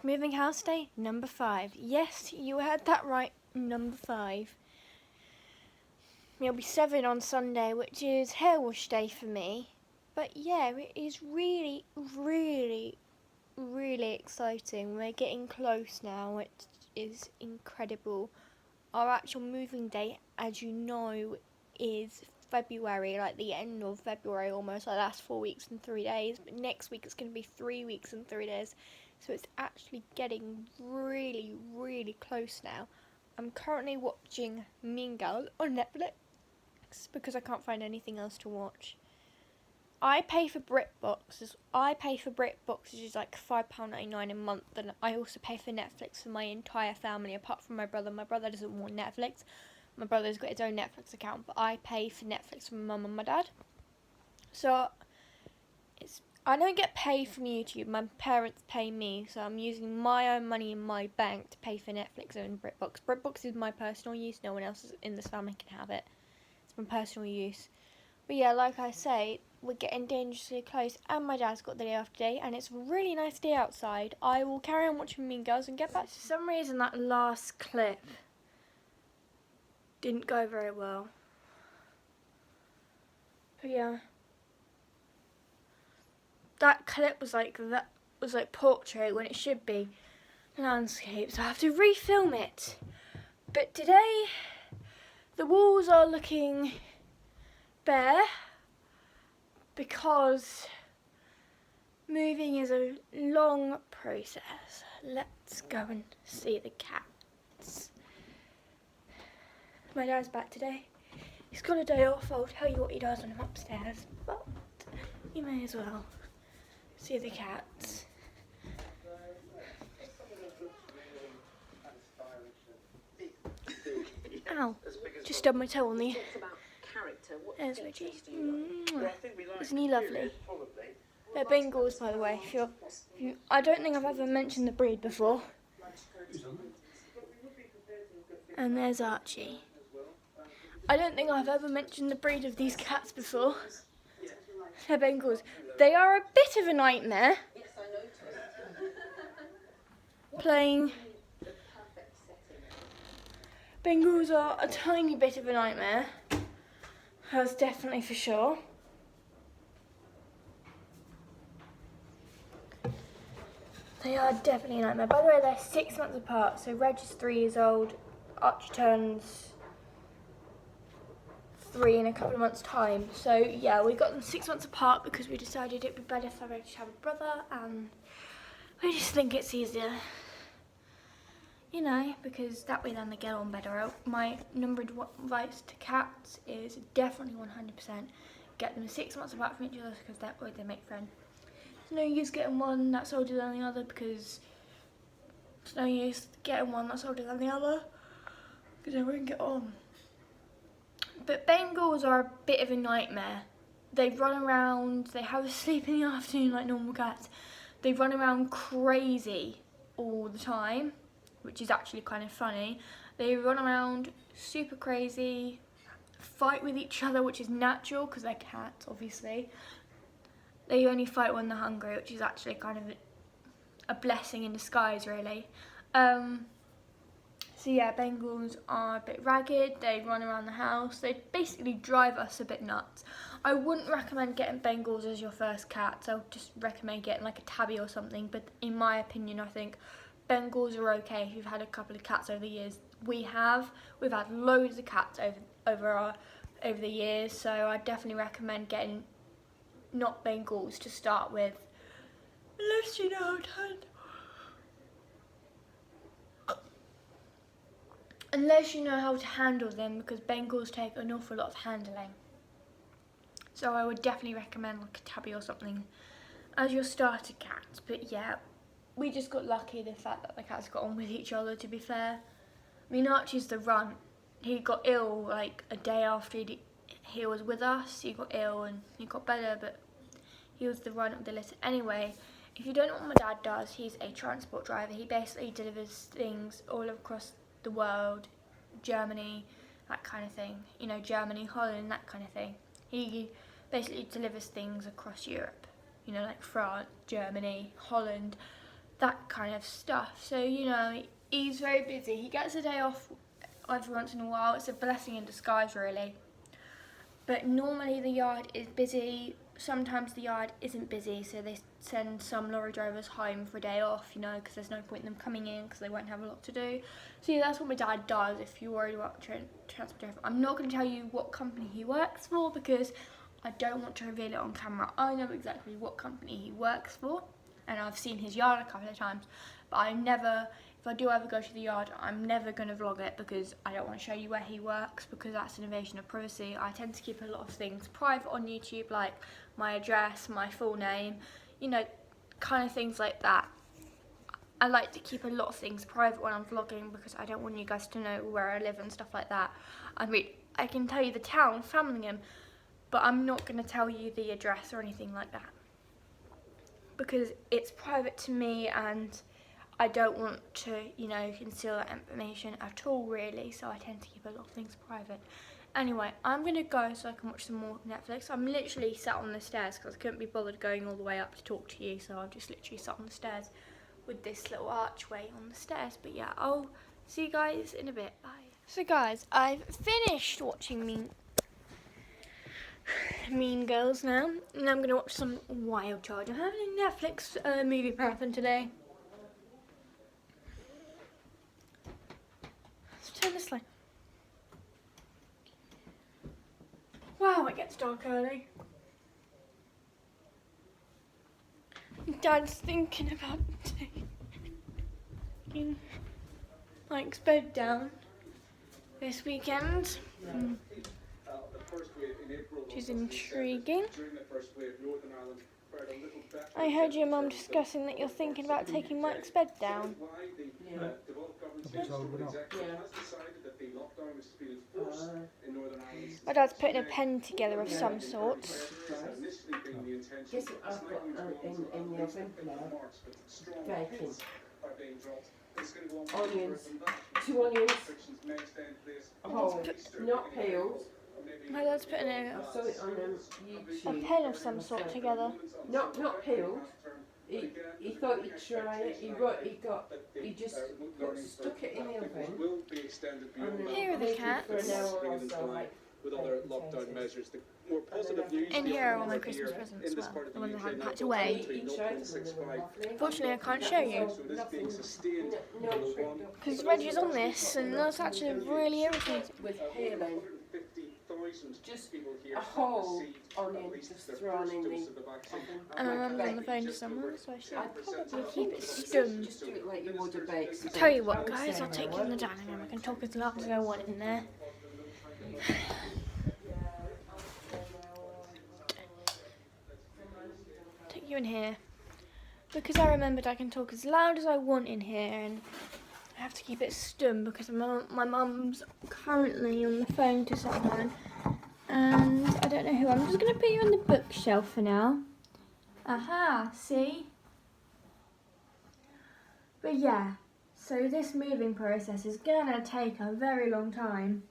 moving house day number 5. Yes, you heard that right, number 5. It'll be 7 on Sunday, which is hair wash day for me. But yeah, it is really, really, really exciting. We're getting close now, which is incredible. Our actual moving date, as you know, is February, like the end of February almost, like that's 4 weeks and 3 days. But next week it's going to be 3 weeks and 3 days. So it's actually getting really, really close now. I'm currently watching Mean Girls on Netflix because I can't find anything else to watch. I pay for BritBox. Which is like £5.99 a month, and I also pay for Netflix for my entire family, apart from my brother. My brother doesn't want Netflix. My brother's got his own Netflix account, but I pay for Netflix for my mum and my dad. So I don't get paid from YouTube. My parents pay me, so I'm using my own money in my bank to pay for Netflix and BritBox. BritBox is my personal use. No one else in this family can have it. It's my personal use. But yeah, like I say, we're getting dangerously close, and my dad's got the day off today, and it's a really nice day outside. I will carry on watching Mean Girls and get back. For some reason, that last clip didn't go very well. But yeah, that clip was like portrait when it should be landscape, so I have to refilm it. But today, the walls are looking bare because moving is a long process. Let's go and see the cats. My dad's back today. He's got a day off. I'll tell you what he does when I'm upstairs, but you may as well see the cats. Ow, just stubbed my toe on the... There's Reggie. Isn't he lovely? They're Bengals, by the way. I don't think I've ever mentioned the breed before. And there's Archie. I don't think I've ever mentioned the breed of these cats before. They're Bengals. They are a bit of a nightmare. Playing... Bengals are a tiny bit of a nightmare. That's definitely for sure. They are definitely a nightmare. By the way, they're 6 months apart. So Reg is 3 years old. Archie turns 3 in a couple of months' time. So yeah, we got them 6 months apart because we decided it'd be better for Reg to have a brother, and we just think it's easier. You know, because that way then they get on better. My number one advice to cats is definitely 100% get them 6 months apart from each other, because that way they make friends. There's no use getting one that's older than the other, because there's no use getting one that's older than the other, because they won't get on. But Bengals are a bit of a nightmare. They run around, they have a sleep in the afternoon like normal cats. They run around crazy all the time, which is actually kind of funny. They run around super crazy, fight with each other, which is natural because they're cats, obviously. They only fight when they're hungry, which is actually kind of a blessing in disguise, really. So yeah, Bengals are a bit ragged. They run around the house. They basically drive us a bit nuts. I wouldn't recommend getting Bengals as your first cat. So I would just recommend getting like a tabby or something. But in my opinion, I think Bengals are okay if you've had a couple of cats over the years. We've had loads of cats over the years, so I definitely recommend getting not Bengals to start with, unless you know how to handle. Unless you know how to handle them, because Bengals take an awful lot of handling. So I would definitely recommend like a tabby or something as your starter cat. But yeah, we just got lucky the fact that the cats got on with each other, to be fair. I mean, Archie's the runt. He got ill like a day after he was with us. He got ill and he got better, but he was the runt of the litter. Anyway, if you don't know what my dad does, he's a transport driver. He basically delivers things all across the world, Germany, that kind of thing. You know, Germany, Holland, that kind of thing. He basically delivers things across Europe. You know, like France, Germany, Holland, that kind of stuff. So, you know, he's very busy. He gets a day off every once in a while. It's a blessing in disguise, really. But normally the yard is busy. Sometimes the yard isn't busy, so they send some lorry drivers home for a day off, you know, because there's no point in them coming in because they won't have a lot to do. So yeah, that's what my dad does if you're worried about transport. I'm not going to tell you what company he works for because I don't want to reveal it on camera. I know exactly what company he works for, and I've seen his yard a couple of times, but I never, if I do ever go to the yard, I'm never going to vlog it because I don't want to show you where he works because that's an invasion of privacy. I tend to keep a lot of things private on YouTube, like my address, my full name, you know, kind of things like that. I like to keep a lot of things private when I'm vlogging because I don't want you guys to know where I live and stuff like that. I mean, I can tell you the town, Framlingham, but I'm not going to tell you the address or anything like that because it's private to me and I don't want to, you know, conceal that information at all, really, so I tend to keep a lot of things private. Anyway, I'm going to go so I can watch some more Netflix. I'm literally sat on the stairs because I couldn't be bothered going all the way up to talk to you, so I've just literally sat on the stairs with this little archway on the stairs. But yeah, I'll see you guys in a bit. Bye. So guys, I've finished watching Mean Girls now, and I'm going to watch some Wild Child. I'm having a Netflix movie marathon today. Let's turn this light. Wow, it gets dark early. Dad's thinking about taking Mike's bed down this weekend, which is intriguing. I heard your mum discussing that you're thinking about taking Mike's bed down. Yeah. My dad's putting a pen together of some sort. Guess what I've got in the oven now? Bacon. Onions. 2 onions. Whole. Not peeled. My dad's putting I saw it on a YouTube. pen of some sort together. Not peeled. He thought he'd try it. He just stuck it in the oven. And Here are the cats. For an hour or so, like, with other lockdown measures. The more positive news And here are all my Christmas presents as well, the ones I haven't packed away. Unfortunately, I can't show you because Reggie's on this, and that's actually really irritating. With peeling, just a whole onion just thrown in the oven. And my mum's on the phone to someone, so I should probably keep it stum. Just do it like you would a bake. Tell you what, guys, I'll take you in the dining room. I can talk as loud as I want in there. Take you in here because I remembered I can talk as loud as I want in here, and I have to keep it stum because my mum's currently on the phone to someone, and I don't know who. I'm just going to put you on the bookshelf for now. Aha, see? But yeah, so this moving process is going to take a very long time.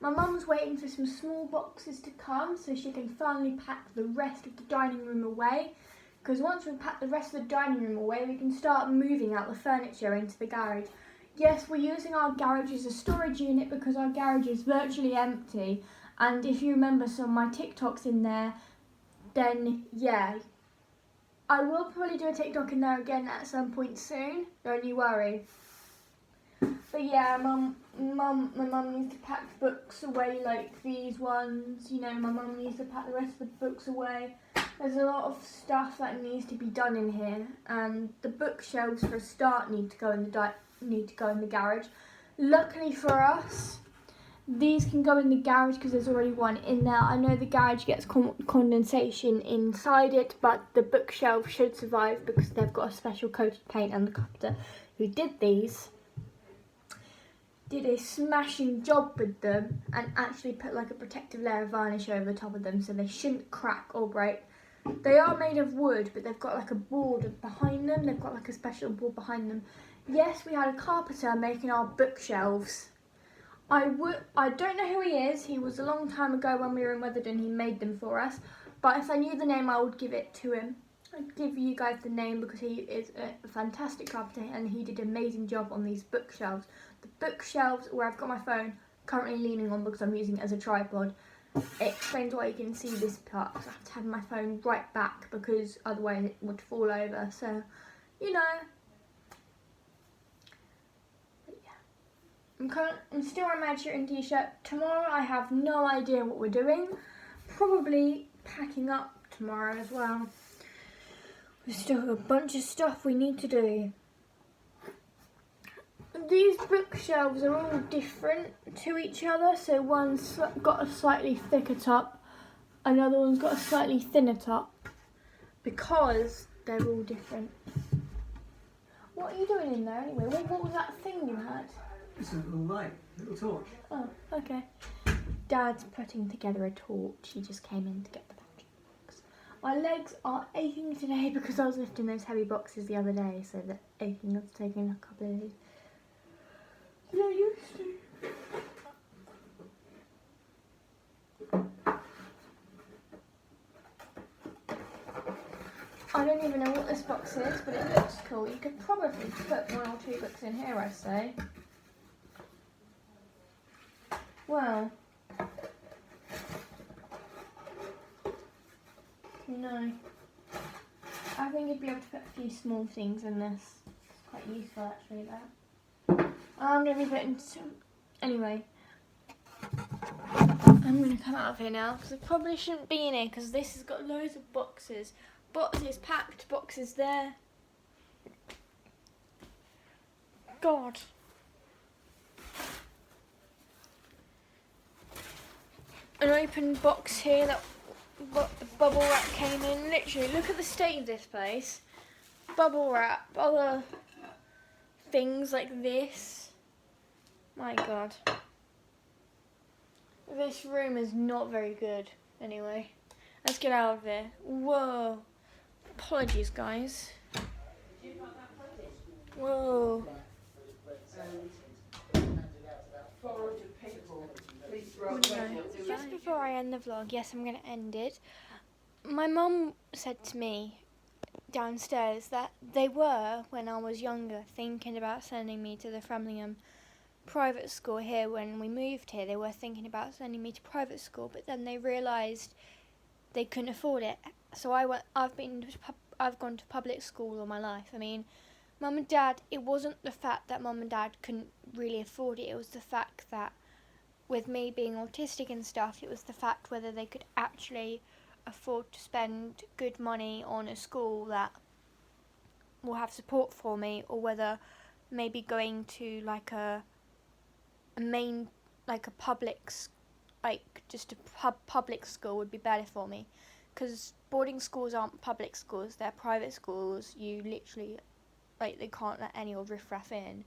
My mum's waiting for some small boxes to come so she can finally pack the rest of the dining room away. Because once we pack the rest of the dining room away, we can start moving out the furniture into the garage. Yes, we're using our garage as a storage unit because our garage is virtually empty. And if you remember some of my TikToks in there, then yeah. I will probably do a TikTok in there again at some point soon, don't you worry. But yeah, my mum needs to pack books away like these ones. You know, my mum needs to pack the rest of the books away. There's a lot of stuff that needs to be done in here, and the bookshelves for a start need to go in the garage. Luckily for us, these can go in the garage because there's already one in there. I know the garage gets condensation inside it, but the bookshelf should survive because they've got a special coated paint, and the carpenter who did these did a smashing job with them and actually put like a protective layer of varnish over the top of them so they shouldn't crack or break. They are made of wood, but they've got like a board behind them. They've got like a special board behind them. Yes, we had a carpenter making our bookshelves. I don't know who he is. He was a long time ago when we were in Weatherden. He made them for us. But if I knew the name, I would give it to him. I'd give you guys the name because he is a fantastic carpenter and he did an amazing job on these bookshelves. The bookshelves where I've got my phone currently leaning on because I'm using it as a tripod. It explains why you can see this part, because I have to have my phone right back because otherwise it would fall over. So, you know. But yeah. I'm still wearing my shirt and t-shirt. Tomorrow I have no idea what we're doing. Probably packing up tomorrow as well. There's still a bunch of stuff we need to do. These bookshelves are all different to each other. So one's got a slightly thicker top, another one's got a slightly thinner top, because they're all different. What are you doing in there anyway? What was that thing you had? It's a little light, a little torch. Oh, okay. Dad's putting together a torch. He just came in to get the battery box. My legs are aching today because I was lifting those heavy boxes the other day, so the aching has taken a couple of days. Yeah, used to. I don't even know what this box is, but it looks cool. You could probably put 1 or 2 books in here, I'd say. Well, no. I think you'd be able to put a few small things in this. It's quite useful actually, that. I'm going to be putting some... Anyway. I'm going to come out of here now, because I probably shouldn't be in here, because this has got loads of boxes. Boxes packed, boxes there. God. An open box here that bubble wrap came in. Literally, look at the state of this place. Bubble wrap, other things like this. My God. This room is not very good. Anyway, let's get out of here. Whoa. Apologies, guys. Whoa. 400 people. Please Just before I end the vlog, yes, I'm going to end it. My mum said to me downstairs that they were, when I was younger, thinking about sending me to the Framlingham private school here when we moved here. They were thinking about sending me to private school, but then they realised they couldn't afford it. So I've gone to public school all my life. I mean, Mum and Dad, it wasn't the fact that Mum and Dad couldn't really afford it. It was the fact that with me being autistic and stuff, it was the fact whether they could actually afford to spend good money on a school that will have support for me, or whether maybe going to like a main, like a public, like just a public school would be better for me, because boarding schools aren't public schools, they're private schools. You literally, like, they can't let any old riffraff in.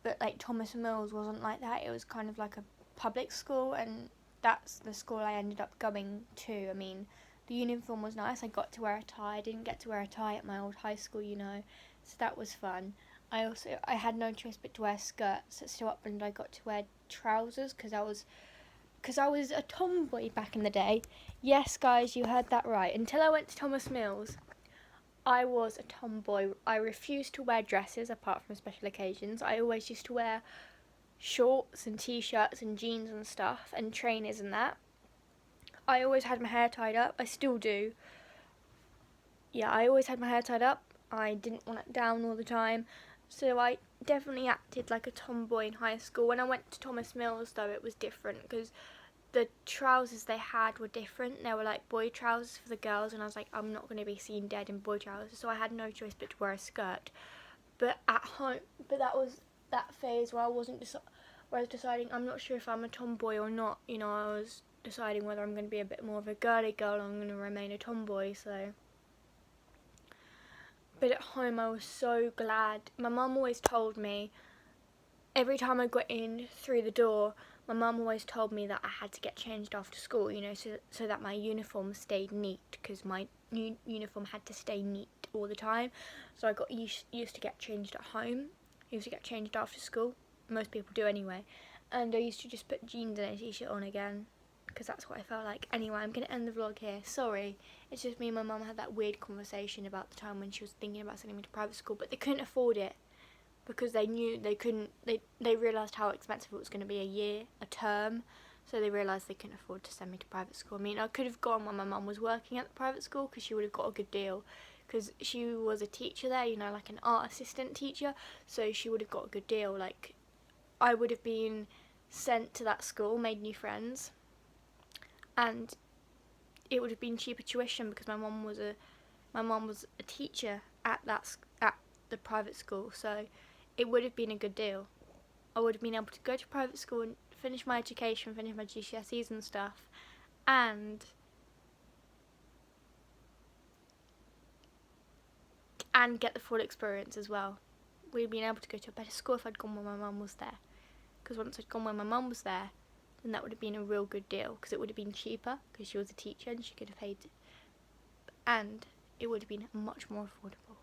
But like Thomas Mills wasn't like that. It was kind of like a public school, and that's the school I ended up going to. I mean, the uniform was nice. I got to wear a tie. I didn't get to wear a tie at my old high school, you know, so that was fun. I had no choice but to wear skirts. At Stow Upland I got to wear trousers because I was a tomboy back in the day. Yes, guys, you heard that right. Until I went to Thomas Mills, I was a tomboy. I refused to wear dresses apart from special occasions. I always used to wear shorts and t-shirts and jeans and stuff and trainers and that. I always had my hair tied up. I still do. Yeah, I always had my hair tied up. I didn't want it down all the time. So I definitely acted like a tomboy in high school. When I went to Thomas Mills, though, it was different because the trousers they had were different. They were like boy trousers for the girls, and I was like, I'm not going to be seen dead in boy trousers, so I had no choice but to wear a skirt. But at home, that was that phase where I was deciding I'm not sure if I'm a tomboy or not. You know, I was deciding whether I'm going to be a bit more of a girly girl or I'm going to remain a tomboy. So. But at home I was so glad. My mum always told me, every time I got in through the door, my mum always told me that I had to get changed after school, you know, so that my uniform stayed neat, because my uniform had to stay neat all the time. So I got used to get changed at home. I used to get changed after school. Most people do anyway. And I used to just put jeans and a t-shirt on again, because that's what I felt like. Anyway, I'm going to end the vlog here. Sorry, it's just me and my mum had that weird conversation about the time when she was thinking about sending me to private school, but they couldn't afford it because they knew they couldn't, they realised how expensive it was going to be a term, so they realised they couldn't afford to send me to private school. I mean, I could have gone when my mum was working at the private school because she would have got a good deal, because she was a teacher there, you know, like an art assistant teacher, so she would have got a good deal. Like, I would have been sent to that school, made new friends, and it would have been cheaper tuition because my mum was a teacher at the private school, so it would have been a good deal. I would have been able to go to private school and finish my education, finish my GCSEs and stuff, and get the full experience as well. We'd been able to go to a better school if I'd gone when my mum was there, because once I'd gone when my mum was there, then that would have been a real good deal, because it would have been cheaper because she was a teacher and she could have paid, and it would have been much more affordable.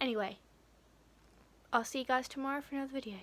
Anyway, I'll see you guys tomorrow for another video.